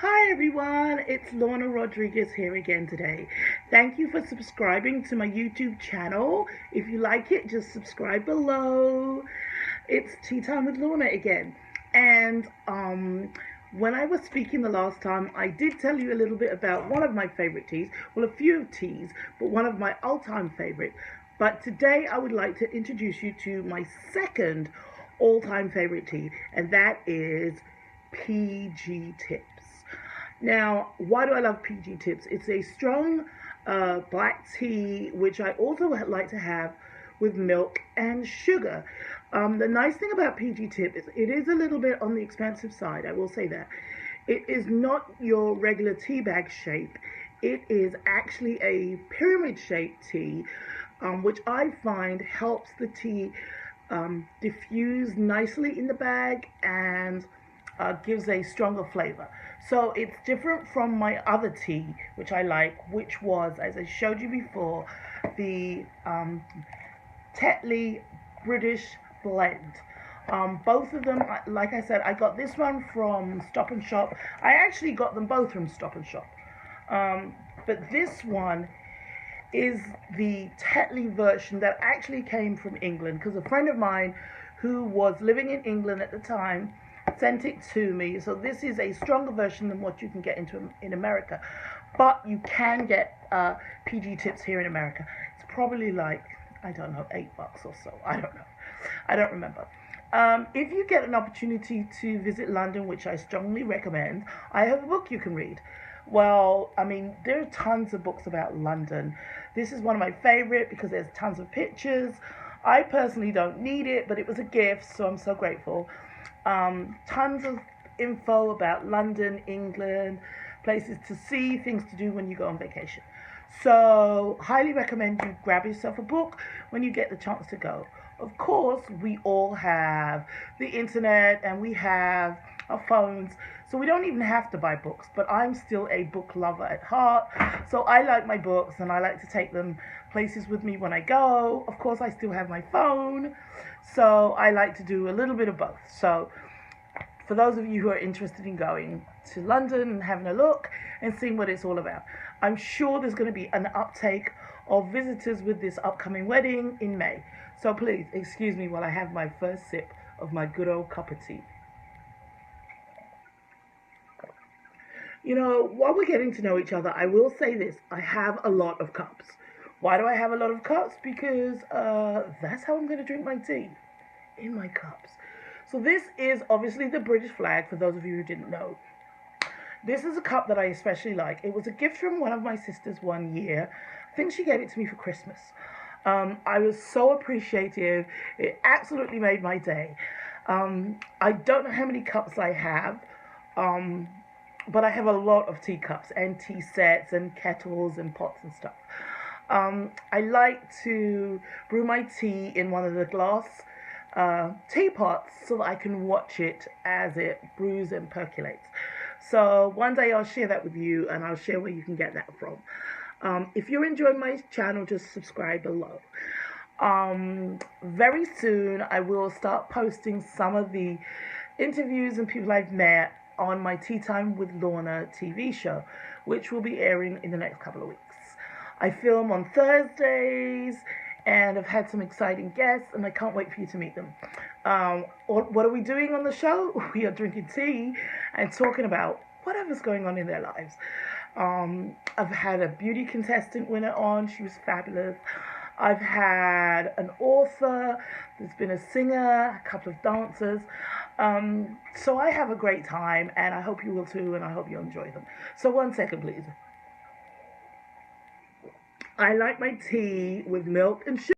Hi everyone, it's Lorna Rodriguez here again today. Thank you for subscribing to my YouTube channel. If you like it, just subscribe below. It's Tea Time with Lorna again. And when I was speaking the last time, I did tell you a little bit about one of my favorite teas. Well, a few teas, but one of my all-time favorite. But today I would like to introduce you to my second all-time favorite tea, and that is PG Tips. Now, why do I love PG Tips? It's a strong black tea, which I also like to have with milk and sugar. The nice thing about PG Tip is it is a little bit on the expensive side, I will say that. It is not your regular tea bag shape. It is actually a pyramid shaped tea, which I find helps the tea diffuse nicely in the bag and gives a stronger flavor. So it's different from my other tea, which I like, which was, as I showed you before, the Tetley British Blend. Both of them, like I said, I got this one from Stop and Shop. I actually got them both from Stop and Shop. But this one is the Tetley version that actually came from England, because a friend of mine who was living in England at the time sent it to me. So this is a stronger version than what you can get in America, but you can get PG Tips here in America. It's probably like, I don't know, $8 or so. I don't know. I don't remember. If you get an opportunity to visit London, which I strongly recommend, I have a book you can read. Well, I mean, there are tons of books about London. This is one of my favorite because there's tons of pictures. I personally don't need it, but it was a gift, so I'm so grateful. Tons of info about London, England, places to see, things to do when you go on vacation. So, highly recommend you grab yourself a book when you get the chance to go. Of course, we all have the internet and we have our phones, so we don't even have to buy books, but I'm still a book lover at heart, so I like my books and I like to take them places with me when I go. Of course, I still have my phone, so I like to do a little bit of both. So for those of you who are interested in going to London and having a look and seeing what it's all about, I'm sure there's going to be an uptake of visitors with this upcoming wedding in May. So please excuse me while I have my first sip of my good old cup of tea. You know, while we're getting to know each other, I will say this. I have a lot of cups. Why do I have a lot of cups? Because that's how I'm going to drink my tea, in my cups. So this is obviously the British flag, for those of you who didn't know. This is a cup that I especially like. It was a gift from one of my sisters one year. I think she gave it to me for Christmas. I was so appreciative. It absolutely made my day. I don't know how many cups I have, but I have a lot of teacups and tea sets and kettles and pots and stuff. I like to brew my tea in one of the glass teapots so that I can watch it as it brews and percolates. So one day I'll share that with you, and I'll share where you can get that from. If you're enjoying my channel, just subscribe below. Very soon I will start posting some of the interviews and people I've met on my Tea Time with Lorna TV show, which will be airing in the next couple of weeks. I film on Thursdays and I've had some exciting guests, and I can't wait for you to meet them. What are we doing on the show? We are drinking tea and talking about whatever's going on in their lives. I've had a beauty contestant winner on. She was fabulous. I've had an author. There's been a singer, a couple of dancers. So I have a great time, and I hope you will too, and I hope you enjoy them. So 1 second, please. I like my tea with milk and sugar.